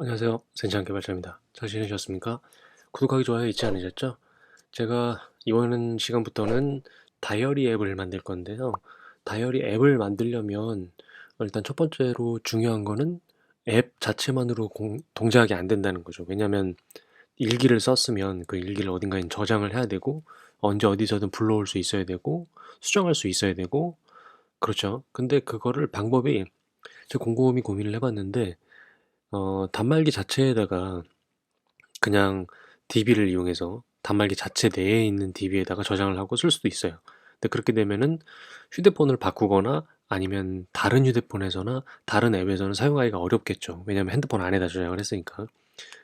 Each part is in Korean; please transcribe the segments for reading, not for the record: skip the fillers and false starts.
안녕하세요. 센치한 개발자입니다. 잘 지내셨습니까? 구독하기 좋아요 잊지 않으셨죠? 제가 이번 시간부터는 다이어리 앱을 만들 건데요. 다이어리 앱을 만들려면 일단 첫 번째로 중요한 거는 앱 자체만으로 동작이 안 된다는 거죠. 왜냐하면 일기를 썼으면 그 일기를 어딘가에 저장을 해야 되고 언제 어디서든 불러올 수 있어야 되고 수정할 수 있어야 되고 그렇죠. 근데 그거를 방법이 제가 곰곰이 고민을 해봤는데 단말기 자체에다가 그냥 DB를 이용해서 단말기 자체 내에 있는 DB에다가 저장을 하고 쓸 수도 있어요. 근데 그렇게 되면은 휴대폰을 바꾸거나 아니면 다른 휴대폰에서나 다른 앱에서는 사용하기가 어렵겠죠. 왜냐면 핸드폰 안에다 저장을 했으니까.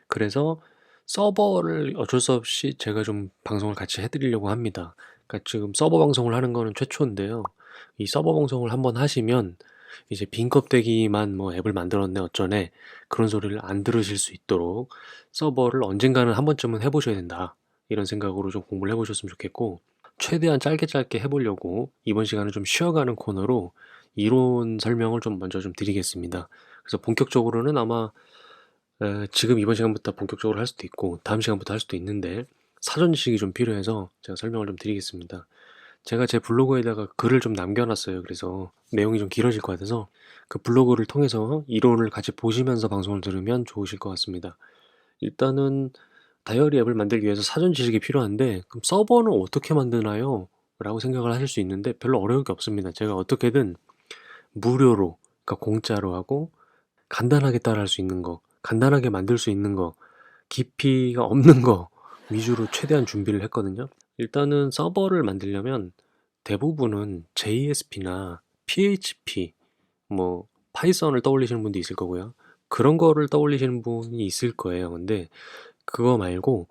그래서 서버를 어쩔 수 없이 제가 좀 방송을 같이 해드리려고 합니다. 그러니까 지금 서버 방송을 하는 거는 최초인데요. 이 서버 방송을 한번 하시면 이제 빈 껍데기만 뭐 앱을 만들었네 어쩌네 그런 소리를 안 들으실 수 있도록 서버를 언젠가는 한 번쯤은 해보셔야 된다. 이런 생각으로 좀 공부를 해보셨으면 좋겠고, 최대한 짧게 짧게 해보려고 이번 시간은 좀 쉬어가는 코너로 이론 설명을 좀 먼저 좀 드리겠습니다. 그래서 본격적으로는 아마 지금 이번 시간부터 본격적으로 할 수도 있고 다음 시간부터 할 수도 있는데 사전 지식이 좀 필요해서 제가 설명을 좀 드리겠습니다. 제가 제 블로그에다가 글을 좀 남겨놨어요. 그래서 내용이 좀 길어질 것 같아서 그 블로그를 통해서 이론을 같이 보시면서 방송을 들으면 좋으실 것 같습니다. 일단은 다이어리 앱을 만들기 위해서 사전 지식이 필요한데 그럼 서버는 어떻게 만드나요? 라고 생각을 하실 수 있는데 별로 어려울 게 없습니다. 제가 어떻게든 무료로, 그러니까 공짜로 하고 간단하게 따라할 수 있는 거, 간단하게 만들 수 있는 거, 깊이가 없는 거 위주로 최대한 준비를 했거든요. 일단은 서버를 만들려면 대부분은 JSP나 PHP, 뭐 파이썬을 떠올리시는 분도 있을 거고요. 그런 거를 떠올리시는 분이 있을 거예요. 근데 그거 말고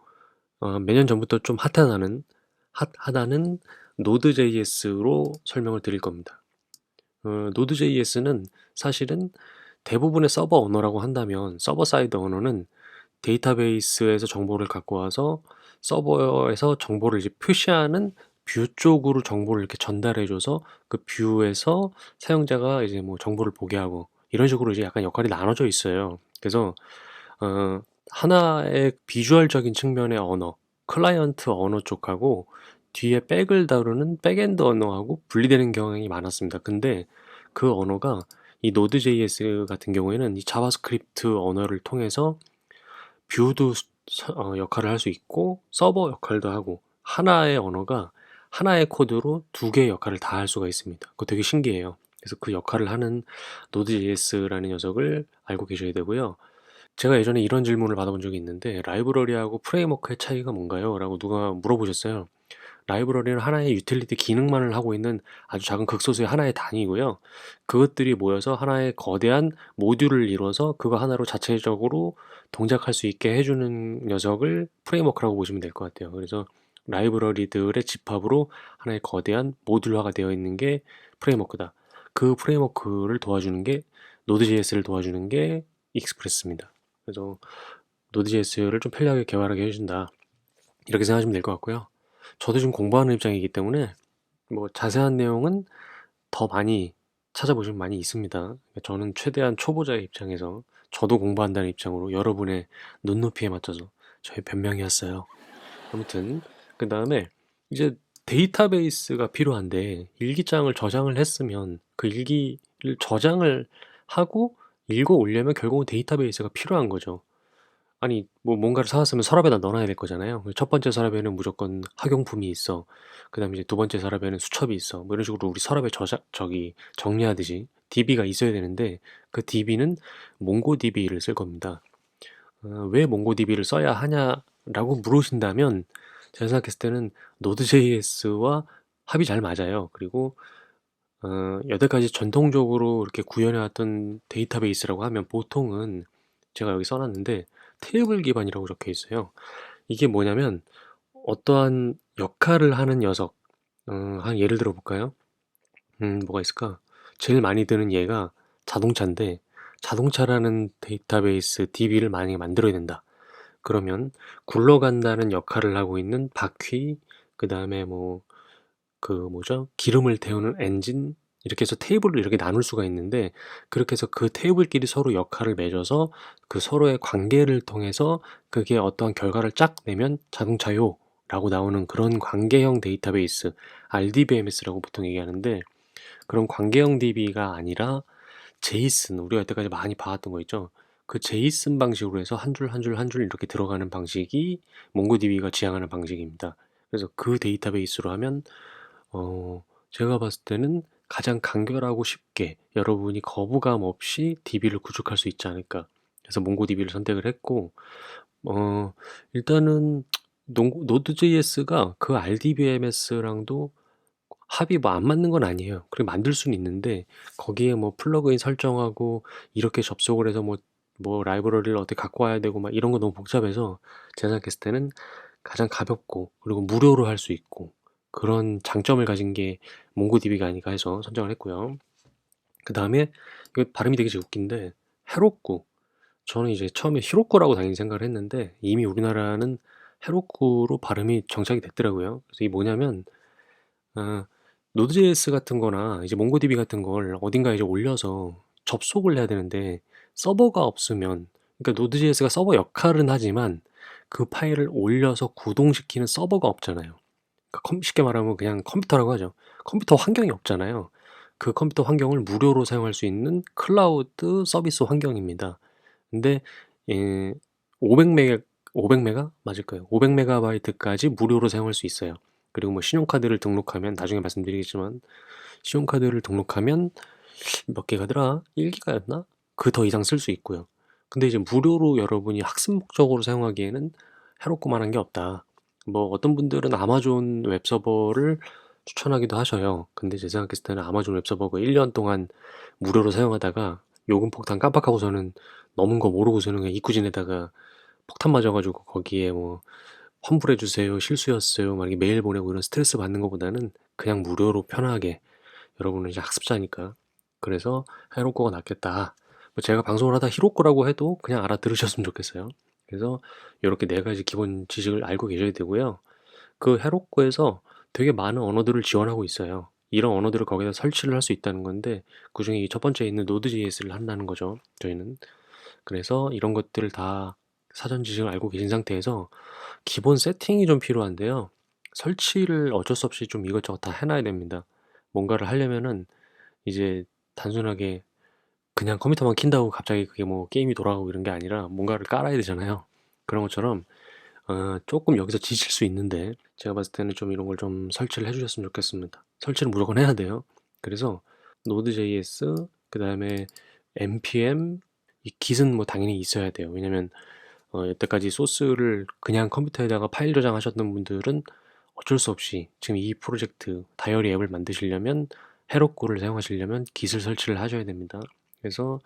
몇 년 전부터 좀 핫하다는 노드.js로 설명을 드릴 겁니다. 노드.js는 사실은 대부분의 서버 언어라고 한다면 서버 사이드 언어는 데이터베이스에서 정보를 갖고 와서 서버에서 정보를 이제 표시하는 뷰 쪽으로 정보를 이렇게 전달해줘서 그 뷰에서 사용자가 이제 뭐 정보를 보게 하고 이런 식으로 이제 약간 역할이 나눠져 있어요. 그래서 하나의 비주얼적인 측면의 언어, 클라이언트 언어 쪽하고 뒤에 백을 다루는 백엔드 언어하고 분리되는 경향이 많았습니다. 근데 그 언어가 이 Node.js 같은 경우에는 이 자바스크립트 언어를 통해서 뷰도 역할을 할 수 있고 서버 역할도 하고 하나의 언어가 하나의 코드로 두 개의 역할을 다 할 수가 있습니다. 그거 되게 신기해요. 그래서 그 역할을 하는 Node.js라는 녀석을 알고 계셔야 되고요. 제가 예전에 이런 질문을 받아본 적이 있는데 라이브러리하고 프레임워크의 차이가 뭔가요? 라고 누가 물어보셨어요. 라이브러리는 하나의 유틸리티 기능만을 하고 있는 아주 작은 극소수의 하나의 단위고요. 그것들이 모여서 하나의 거대한 모듈을 이루어서 그거 하나로 자체적으로 동작할 수 있게 해주는 녀석을 프레임워크라고 보시면 될 것 같아요. 그래서 라이브러리들의 집합으로 하나의 거대한 모듈화가 되어 있는 게 프레임워크다. 그 프레임워크를 도와주는 게 노드.js를 도와주는 게 익스프레스입니다. 그래서 노드.js를 좀 편리하게 개발하게 해준다. 이렇게 생각하시면 될 것 같고요. 저도 지금 공부하는 입장이기 때문에 뭐 자세한 내용은 더 많이 찾아보시면 많이 있습니다. 저는 최대한 초보자의 입장에서 저도 공부한다는 입장으로 여러분의 눈높이에 맞춰서 저의 변명이었어요. 아무튼 그 다음에 이제 데이터베이스가 필요한데 일기장을 저장을 했으면 그 일기를 저장을 하고 읽어 오려면 결국은 데이터베이스가 필요한 거죠. 아니 뭐 뭔가를 사왔으면 서랍에다 넣어놔야 될 거잖아요. 첫 번째 서랍에는 무조건 학용품이 있어. 그다음에 이제 두 번째 서랍에는 수첩이 있어. 뭐 이런 식으로 우리 서랍에 저기 정리하듯이 DB가 있어야 되는데 그 DB는 몽고DB를 쓸 겁니다. 왜 몽고DB를 써야 하냐라고 물으신다면 제가 생각했을 때는 노드.js와 합이 잘 맞아요. 그리고 여태까지 전통적으로 이렇게 구현해왔던 데이터베이스라고 하면 보통은 제가 여기 써놨는데 테이블 기반이라고 적혀 있어요. 이게 뭐냐면 어떠한 역할을 하는 녀석, 한 예를 들어 볼까요? 뭐가 있을까? 제일 많이 드는 예가 자동차인데 자동차라는 데이터베이스 DB를 만약에 만들어야 된다. 그러면 굴러간다는 역할을 하고 있는 바퀴, 그 다음에 뭐 그 뭐죠? 기름을 태우는 엔진 이렇게 해서 테이블을 이렇게 나눌 수가 있는데, 그렇게 해서 그 테이블끼리 서로 역할을 맺어서 그 서로의 관계를 통해서 그게 어떠한 결과를 쫙 내면 자동차요라고 나오는 그런 관계형 데이터베이스, RDBMS라고 보통 얘기하는데, 그런 관계형 DB가 아니라 제이슨, 우리가 여태까지 많이 봐왔던 거 있죠. 그 제이슨 방식으로 해서 한 줄 한 줄 한 줄 이렇게 들어가는 방식이 몽고DB가 지향하는 방식입니다. 그래서 그 데이터베이스로 하면 제가 봤을 때는 가장 간결하고 쉽게 여러분이 거부감 없이 DB를 구축할 수 있지 않을까. 그래서 몽고DB를 선택을 했고, 일단은 노드.js가 그 RDBMS랑도 합이 뭐 안 맞는 건 아니에요. 그리고 만들 수는 있는데 거기에 뭐 플러그인 설정하고 이렇게 접속을 해서 뭐 라이브러리를 어떻게 갖고 와야 되고 막 이런 거 너무 복잡해서 제가 생각했을 때는 가장 가볍고 그리고 무료로 할 수 있고 그런 장점을 가진 게 몽고DB가 아닐까 해서 선정을 했고요. 그 다음에 이거 발음이 되게 웃긴데 헤로쿠. 저는 이제 처음에 히로쿠라고 당연히 생각을 했는데 이미 우리나라는 헤로쿠로 발음이 정착이 됐더라고요. 그래서 이게 뭐냐면 아, 노드.js 같은 거나 이제 몽고DB 같은 걸 어딘가에 이제 올려서 접속을 해야 되는데 서버가 없으면, 그러니까 노드.js가 서버 역할은 하지만 그 파일을 올려서 구동시키는 서버가 없잖아요. 그러니까 쉽게 말하면 그냥 컴퓨터라고 하죠. 컴퓨터 환경이 없잖아요. 그 컴퓨터 환경을 무료로 사용할 수 있는 클라우드 서비스 환경입니다. 근데 500메가 500메가 맞을 거예요. 500메가바이트까지 무료로 사용할 수 있어요. 그리고 뭐 신용카드를 등록하면 나중에 말씀드리겠지만 신용카드를 등록하면 몇 개가더라? 1기가였나? 그 더 이상 쓸 수 있고요. 근데 이제 무료로 여러분이 학습 목적으로 사용하기에는 해롭고만한 게 없다. 뭐 어떤 분들은 아마존 웹서버를 추천하기도 하셔요. 근데 제 생각했을 때는 아마존 웹서버가 1년 동안 무료로 사용하다가 요금 폭탄 깜빡하고서는 넘은 거 모르고서는 그냥 입구진에다가 폭탄 맞아가지고 거기에 뭐 환불해주세요, 실수였어요, 막 이렇게 메일 보내고 이런 스트레스 받는 것보다는 그냥 무료로 편하게, 여러분은 이제 학습자니까 그래서 해로코가 낫겠다. 뭐 제가 방송을 하다 히로코라고 해도 그냥 알아들으셨으면 좋겠어요. 그래서 이렇게 네 가지 기본 지식을 알고 계셔야 되고요. 그 해로코에서 되게 많은 언어들을 지원하고 있어요. 이런 언어들을 거기다 설치를 할 수 있다는 건데 그중에 이 첫 번째에 있는 노드.js를 한다는 거죠. 저희는. 그래서 이런 것들을 다 사전 지식을 알고 계신 상태에서 기본 세팅이 좀 필요한데요. 설치를 어쩔 수 없이 좀 이것저것 다 해놔야 됩니다. 뭔가를 하려면은 이제 단순하게 그냥 컴퓨터만 킨다고 갑자기 그게 뭐 게임이 돌아가고 이런 게 아니라 뭔가를 깔아야 되잖아요. 그런 것처럼 조금 여기서 지칠 수 있는데 제가 봤을 때는 좀 이런 걸 좀 설치를 해주셨으면 좋겠습니다. 설치를 무조건 해야 돼요. 그래서 Node.js, 그 다음에 npm, 이 Git은 뭐 당연히 있어야 돼요. 왜냐면 여태까지 소스를 그냥 컴퓨터에다가 파일 저장하셨던 분들은 어쩔 수 없이 지금 이 프로젝트 다이어리 앱을 만드시려면 헤로코를 사용하시려면 Git을 설치를 하셔야 됩니다. 그래서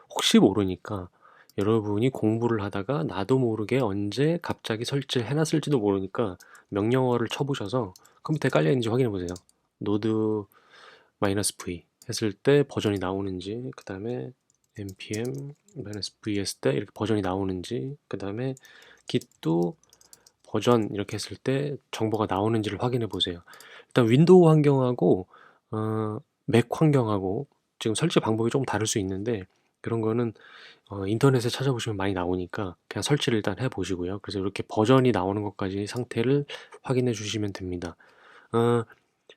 혹시 모르니까 여러분이 공부를 하다가 나도 모르게 언제 갑자기 설치를 해놨을지도 모르니까 명령어를 쳐보셔서 컴퓨터에 깔려있는지 확인해 보세요. 노드 -v 했을 때 버전이 나오는지, 그 다음에 npm -v 했을 때 이렇게 버전이 나오는지, 그 다음에 git도 버전 이렇게 했을 때 정보가 나오는지를 확인해 보세요. 일단 윈도우 환경하고 맥 환경하고 지금 설치 방법이 조금 다를 수 있는데 그런 거는 인터넷에 찾아보시면 많이 나오니까 그냥 설치를 일단 해 보시고요. 그래서 이렇게 버전이 나오는 것까지 상태를 확인해 주시면 됩니다. 어,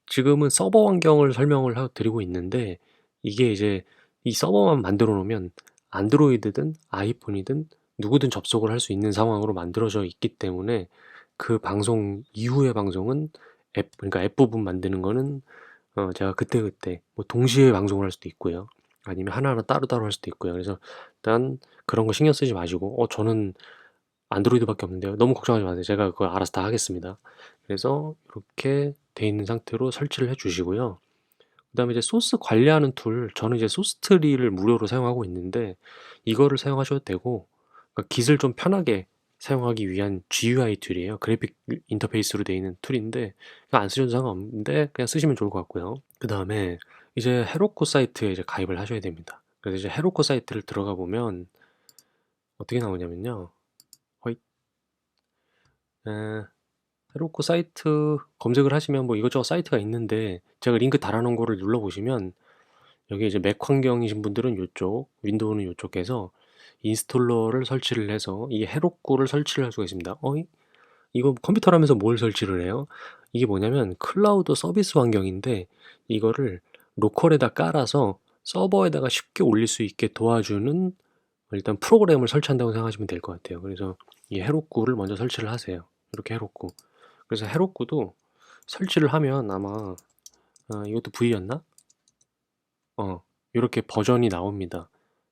지금은 서버 환경을 설명을 드리고 있는데 이게 이제 이 서버만 만들어 놓으면 안드로이드든 아이폰이든 누구든 접속을 할 수 있는 상황으로 만들어져 있기 때문에 그 방송 이후의 방송은 그러니까 앱 부분 만드는 거는 제가 그때그때 뭐 동시에 방송을 할 수도 있고요. 아니면 하나하나 따로따로 할 수도 있고요. 그래서 일단 그런 거 신경 쓰지 마시고 저는 안드로이드밖에 없는데요. 너무 걱정하지 마세요. 제가 그거 알아서 다 하겠습니다. 그래서 이렇게 돼 있는 상태로 설치를 해 주시고요. 그다음에 이제 소스 관리하는 툴, 저는 이제 소스트리를 무료로 사용하고 있는데 이거를 사용하셔도 되고, 그러니까 Git을 좀 편하게 사용하기 위한 GUI 툴이에요. 그래픽 인터페이스로 되어 있는 툴인데 그냥 안 쓰셔도 상관없는데 그냥 쓰시면 좋을 것 같고요. 그 다음에 이제 헤로코 사이트에 이제 가입을 하셔야 됩니다. 그래서 이제 헤로코 사이트를 들어가 보면 어떻게 나오냐면요. 허이, 에, 헤로코 사이트 검색을 하시면 뭐 이것저것 사이트가 있는데 제가 링크 달아놓은 거를 눌러보시면 여기 이제 맥 환경이신 분들은 요쪽, 윈도우는 요쪽에서 인스톨러를 설치를 해서 이 헤로꾸를 설치를 할 수가 있습니다. 이거 컴퓨터라면서 뭘 설치를 해요? 이게 뭐냐면 클라우드 서비스 환경인데 이거를 로컬에다 깔아서 서버에다가 쉽게 올릴 수 있게 도와주는 일단 프로그램을 설치한다고 생각하시면 될 것 같아요. 그래서 이 헤로꾸를 먼저 설치를 하세요. 이렇게 헤로꾸. 그래서 헤로꾸도 설치를 하면 아마 이것도 V였나? 이렇게 버전이 나옵니다.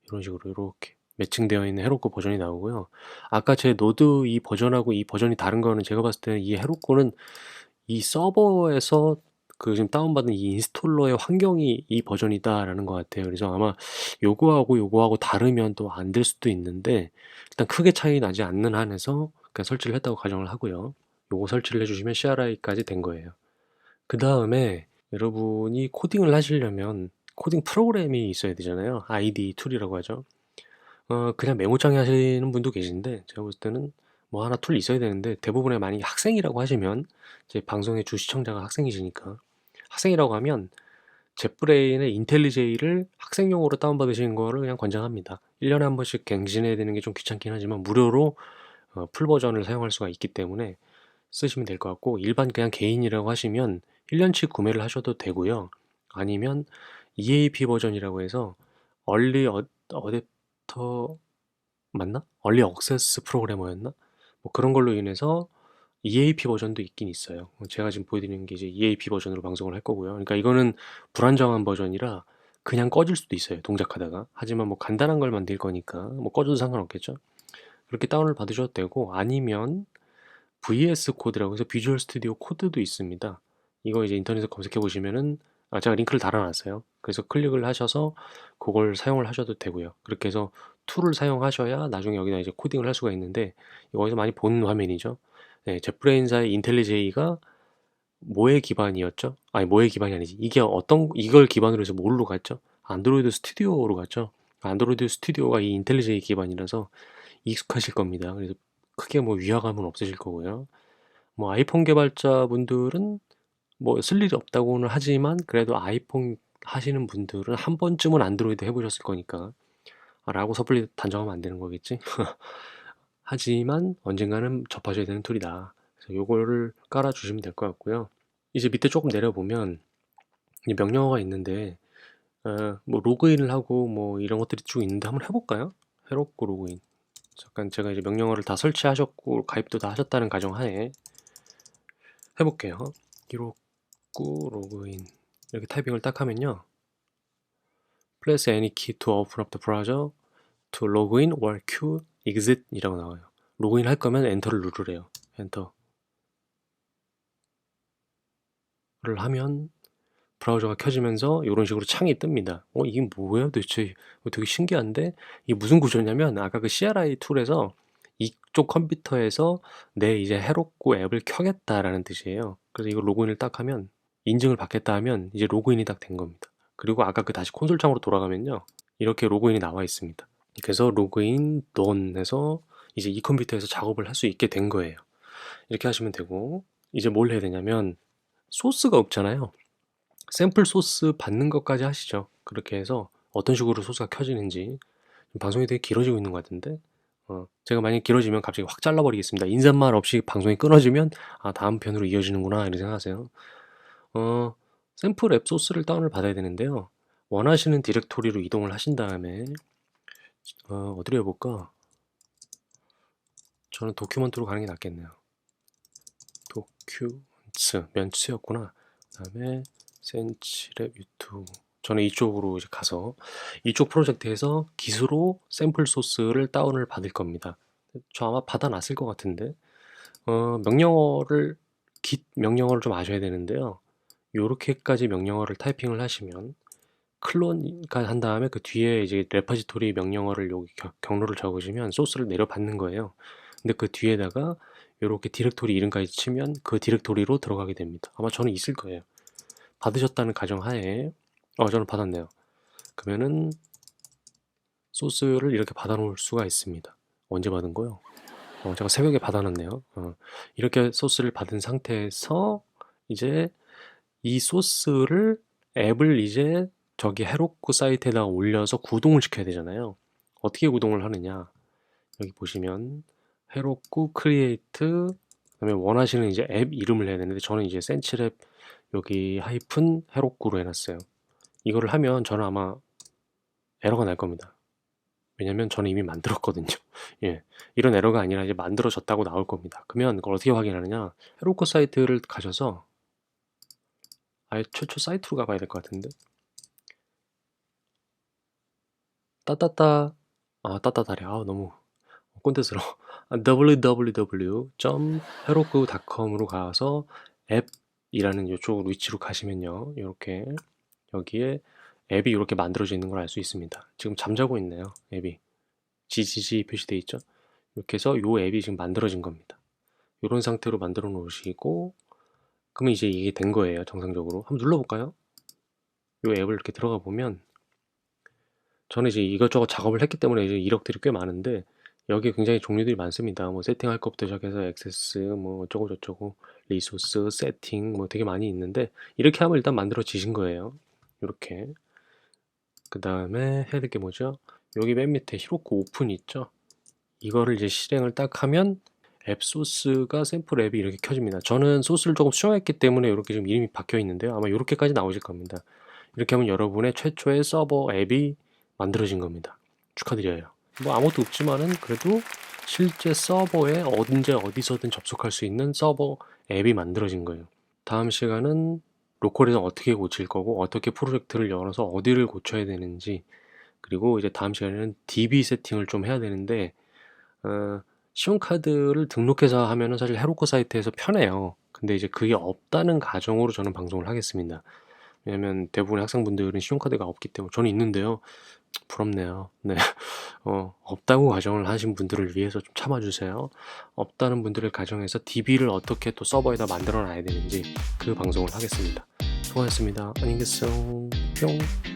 이런 식으로 이렇게 매칭되어 있는 헤로꾸 버전이 나오고요. 아까 제 노드 이 버전하고 이 버전이 다른 거는 제가 봤을 때는 이 헤로꾸는 이 서버에서 그 지금 다운받은 이 인스톨러의 환경이 이 버전이다라는 것 같아요. 그래서 아마 요거하고 다르면 또 안 될 수도 있는데 일단 크게 차이 나지 않는 한에서 그냥 설치를 했다고 가정을 하고요. 요거 설치를 해주시면 CRI까지 된 거예요. 그 다음에 여러분이 코딩을 하시려면 코딩 프로그램이 있어야 되잖아요. ID 툴이라고 하죠. 그냥 메모장에 하시는 분도 계신데 제가 봤을 때는 뭐 하나 툴 있어야 되는데 대부분의 만약에 학생이라고 하시면 제 방송의 주 시청자가 학생이시니까 학생이라고 하면 젯브레인의 인텔리제이를 학생용으로 다운받으시는 거를 그냥 권장합니다. 1년에 한 번씩 갱신해야 되는 게 좀 귀찮긴 하지만 무료로 풀 버전을 사용할 수가 있기 때문에 쓰시면 될 것 같고 일반 그냥 개인이라고 하시면 1년치 구매를 하셔도 되고요. 아니면 EAP 버전이라고 해서 얼리 어댑터 맞나? 얼리 억세스 프로그래머였나? 뭐 그런 걸로 인해서 EAP 버전도 있긴 있어요. 제가 지금 보여드리는 게 이제 EAP 버전으로 방송을 할 거고요. 그러니까 이거는 불안정한 버전이라 그냥 꺼질 수도 있어요. 동작하다가. 하지만 뭐 간단한 걸 만들 거니까 뭐 꺼져도 상관없겠죠. 그렇게 다운을 받으셔도 되고 아니면 VS 코드라고 해서 비주얼 스튜디오 코드도 있습니다. 이거 이제 인터넷에 검색해 보시면은 제가 링크를 달아놨어요. 그래서 클릭을 하셔서 그걸 사용을 하셔도 되고요. 그렇게 해서 툴을 사용하셔야 나중에 여기다 이제 코딩을 할 수가 있는데 이거에서 많이 본 화면이죠. 네, 젯브레인사의 인텔리제이가 뭐의 기반이었죠? 아니 뭐의 기반이 아니지. 이게 이걸 기반으로 해서 뭘로 갔죠? 안드로이드 스튜디오로 갔죠. 안드로이드 스튜디오가 이 인텔리제이 기반이라서 익숙하실 겁니다. 그래서 크게 뭐 위화감은 없으실 거고요. 뭐 아이폰 개발자분들은 뭐 쓸 일이 없다고는 하지만 그래도 아이폰 하시는 분들은 한 번쯤은 안드로이드 해보셨을 거니까 라고 섣불리 단정하면 안 되는 거겠지. 하지만 언젠가는 접하셔야 되는 툴이다. 그래서 요거를 깔아주시면 될 것 같고요. 이제 밑에 조금 내려보면 이 명령어가 있는데 뭐 로그인을 하고 뭐 이런 것들이 쭉 있는데 한번 해볼까요? 해롭고 로그인. 잠깐 제가 이제 명령어를 다 설치하셨고 가입도 다 하셨다는 가정하에 해볼게요. 기록구 로그인 이렇게 타이핑을 딱 하면요. Press any key to open up the browser to login or Q exit 이라고 나와요. 로그인 할 거면 엔터를 누르래요. 엔터를 하면 브라우저가 켜지면서 이런 식으로 창이 뜹니다. 이게 뭐야 도대체? 되게 신기한데 이게 무슨 구조냐면 아까 그 CRI 툴에서 이쪽 컴퓨터에서 내 이제 해롭고 앱을 켜겠다라는 뜻이에요. 그래서 이거 로그인을 딱 하면 인증을 받겠다 하면 이제 로그인이 딱 된 겁니다. 그리고 아까 그 다시 콘솔 창으로 돌아가면요. 이렇게 로그인이 나와 있습니다. 그래서 로그인 done 해서 이제 이 컴퓨터에서 작업을 할 수 있게 된 거예요. 이렇게 하시면 되고 이제 뭘 해야 되냐면 소스가 없잖아요. 샘플 소스 받는 것까지 하시죠. 그렇게 해서 어떤 식으로 소스가 켜지는지 방송이 되게 길어지고 있는 것 같은데 제가 만약 길어지면 갑자기 확 잘라버리겠습니다. 인사말 없이 방송이 끊어지면 다음 편으로 이어지는구나 이렇게 생각하세요. 샘플 앱 소스를 다운을 받아야 되는데요. 원하시는 디렉토리로 이동을 하신 다음에 어디로 해볼까? 저는 도큐먼트로 가는 게 낫겠네요. 도큐먼트 면츠였구나. 그 다음에 센치랩 유튜브 저는 이쪽으로 이제 가서 이쪽 프로젝트에서 기수로 샘플 소스를 다운을 받을 겁니다. 저 아마 받아놨을 것 같은데 명령어를 git 명령어를 좀 아셔야 되는데요. 요렇게까지 명령어를 타이핑을 하시면 클론까지 한 다음에 그 뒤에 이제 레퍼지토리 명령어를 여기 경로를 적으시면 소스를 내려받는 거예요. 근데 그 뒤에다가 요렇게 디렉토리 이름까지 치면 그 디렉토리로 들어가게 됩니다. 아마 저는 있을 거예요. 받으셨다는 가정하에 저는 받았네요. 그러면은 소스를 이렇게 받아놓을 수가 있습니다. 언제 받은 거요? 제가 새벽에 받아놨네요. 이렇게 소스를 받은 상태에서 이제 이 소스를 앱을 이제 저기 헤로쿠 사이트에다가 올려서 구동을 시켜야 되잖아요. 어떻게 구동을 하느냐? 여기 보시면 헤로쿠 크리에이트 그다음에 원하시는 이제 앱 이름을 해야 되는데 저는 이제 센치랩 여기 하이픈 헤로쿠로 해놨어요. 이거를 하면 저는 아마 에러가 날 겁니다. 왜냐면 저는 이미 만들었거든요. 예, 이런 에러가 아니라 이제 만들어졌다고 나올 겁니다. 그러면 그걸 어떻게 확인하느냐? 헤로쿠 사이트를 가셔서 아예 최초 사이트로 가봐야 될 것 같은데 따따따 따따따래 너무 꼰대스러워. www.heroku.com으로 가서 앱이라는 이쪽 위치로 가시면요. 이렇게 여기에 앱이 이렇게 만들어져 있는 걸 알 수 있습니다. 지금 잠자고 있네요. 앱이 GGG 표시되어 있죠. 이렇게 해서 이 앱이 지금 만들어진 겁니다. 이런 상태로 만들어 놓으시고 그러면 이제 이게 된 거예요. 정상적으로 한번 눌러볼까요? 이 앱을 이렇게 들어가 보면 저는 이제 이것저것 작업을 했기 때문에 이제 이력들이 꽤 많은데 여기에 굉장히 종류들이 많습니다. 뭐 세팅할 것부터 시작해서 액세스 뭐 어쩌고 저쩌고 리소스 세팅 뭐 되게 많이 있는데 이렇게 하면 일단 만들어지신 거예요. 이렇게 그 다음에 해야 될 게 뭐죠? 여기 맨 밑에 히로쿠 오픈 있죠? 이거를 이제 실행을 딱 하면 앱 소스가 샘플 앱이 이렇게 켜집니다. 저는 소스를 조금 수정했기 때문에 이렇게 지금 이름이 박혀 있는데요. 아마 이렇게까지 나오실 겁니다. 이렇게 하면 여러분의 최초의 서버 앱이 만들어진 겁니다. 축하드려요. 뭐 아무것도 없지만은 그래도 실제 서버에 언제 어디서든 접속할 수 있는 서버 앱이 만들어진 거예요. 다음 시간은 로컬에서 어떻게 고칠 거고 어떻게 프로젝트를 열어서 어디를 고쳐야 되는지 그리고 이제 다음 시간에는 DB 세팅을 좀 해야 되는데 신용카드를 등록해서 하면은 사실 헤로쿠 사이트에서 편해요. 근데 이제 그게 없다는 가정으로 저는 방송을 하겠습니다. 왜냐면 대부분의 학생분들은 신용카드가 없기 때문에 저는 있는데요. 부럽네요. 네. 없다고 가정을 하신 분들을 위해서 좀 참아주세요. 없다는 분들을 가정해서 DB를 어떻게 또 서버에다 만들어 놔야 되는지 그 방송을 하겠습니다. 수고하셨습니다. 안녕히 계세요. 뿅.